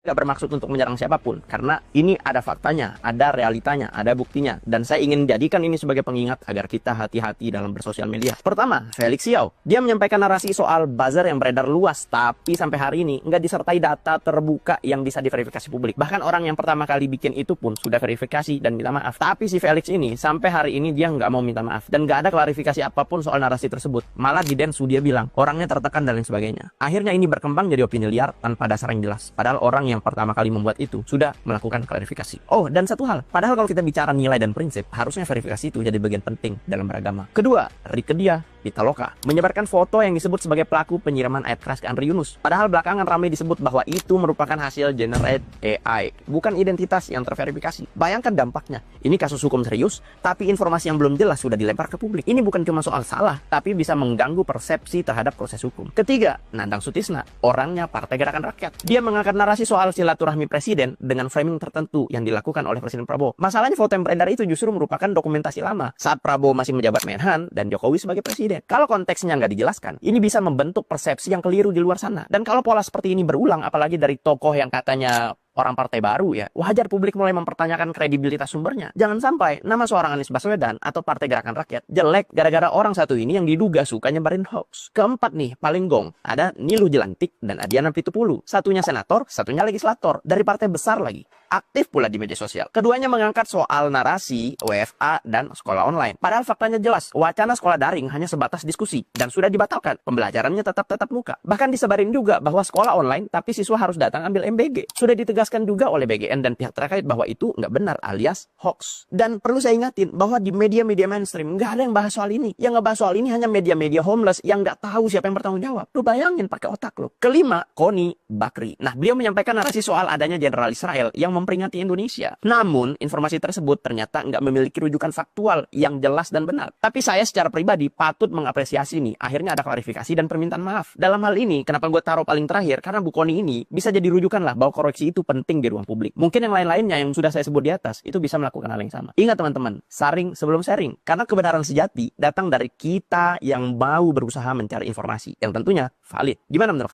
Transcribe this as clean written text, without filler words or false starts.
Gak bermaksud untuk menyerang siapapun, karena ini ada faktanya, ada realitanya, ada buktinya, dan saya ingin jadikan ini sebagai pengingat agar kita hati-hati dalam bersosial media. Pertama, Felix Xiao. Dia menyampaikan narasi soal buzzer yang beredar luas, tapi sampai hari ini nggak disertai data terbuka yang bisa diverifikasi publik. Bahkan orang yang pertama kali bikin itu pun sudah verifikasi dan minta maaf. Tapi si Felix ini, sampai hari ini dia nggak mau minta maaf, dan nggak ada klarifikasi apapun soal narasi tersebut. Malah di Densu dia bilang, orangnya tertekan dan lain sebagainya. Akhirnya ini berkembang jadi opini liar tanpa dasar yang jelas. Padahal orang yang pertama kali membuat itu sudah melakukan klarifikasi. Oh, dan satu hal, padahal kalau kita bicara nilai dan prinsip, harusnya verifikasi itu jadi bagian penting dalam beragama. Kedua, Rike Diah Pitaloka menyebarkan foto yang disebut sebagai pelaku penyiraman air keras ke Andri Yunus. Padahal belakangan ramai disebut bahwa itu merupakan hasil generate AI, bukan identitas yang terverifikasi. Bayangkan dampaknya. Ini kasus hukum serius, tapi informasi yang belum jelas sudah dilempar ke publik. Ini bukan cuma soal salah, tapi bisa mengganggu persepsi terhadap proses hukum. Ketiga, Nandang Sutisna, orangnya Partai Gerakan Rakyat. Dia mengangkat narasi soal silaturahmi presiden dengan framing tertentu yang dilakukan oleh Presiden Prabowo. Masalahnya foto yang beredar itu justru merupakan dokumentasi lama saat Prabowo masih menjabat Menhan dan Jokowi sebagai presiden. Kalau konteksnya nggak dijelaskan, ini bisa membentuk persepsi yang keliru di luar sana. Dan kalau pola seperti ini berulang, apalagi dari tokoh yang katanya orang partai baru ya, wajar publik mulai mempertanyakan kredibilitas sumbernya. Jangan sampai nama seorang Anies Baswedan atau Partai Gerakan Rakyat jelek gara-gara orang satu ini yang diduga suka nyebarin hoax. Keempat nih, paling gong, ada Niluh Jelantik dan Adiana Pitupulu. Satunya senator, satunya legislator, dari partai besar lagi. Aktif pula di media sosial. Keduanya mengangkat soal narasi, WFA, dan sekolah online. Padahal faktanya jelas, wacana sekolah daring hanya sebatas diskusi dan sudah dibatalkan. Pembelajarannya tetap muka. Bahkan disebarin juga bahwa sekolah online tapi siswa harus datang ambil MBG. Sudah ditegaskan juga oleh BGN dan pihak terkait bahwa itu nggak benar alias hoax. Dan perlu saya ingatin bahwa di media-media mainstream nggak ada yang bahas soal ini. Yang ngebahas soal ini hanya media-media homeless yang nggak tahu siapa yang bertanggung jawab. Lu bayangin pakai otak lu. Kelima, Koni Bakri. Nah, beliau menyampaikan narasi soal adanya Jenderal Israel yang memperingati Indonesia. Namun, informasi tersebut ternyata nggak memiliki rujukan faktual yang jelas dan benar. Tapi saya secara pribadi patut mengapresiasi nih. Akhirnya ada klarifikasi dan permintaan maaf. Dalam hal ini, kenapa gue taruh paling terakhir? Karena Bu Koni ini bisa jadi rujukan lah bahwa koreksi itu penting di ruang publik. Mungkin yang lain-lainnya yang sudah saya sebut di atas itu bisa melakukan hal yang sama. Ingat teman-teman, saring sebelum sharing. Karena kebenaran sejati datang dari kita yang mau berusaha mencari informasi yang tentunya valid. Gimana menurut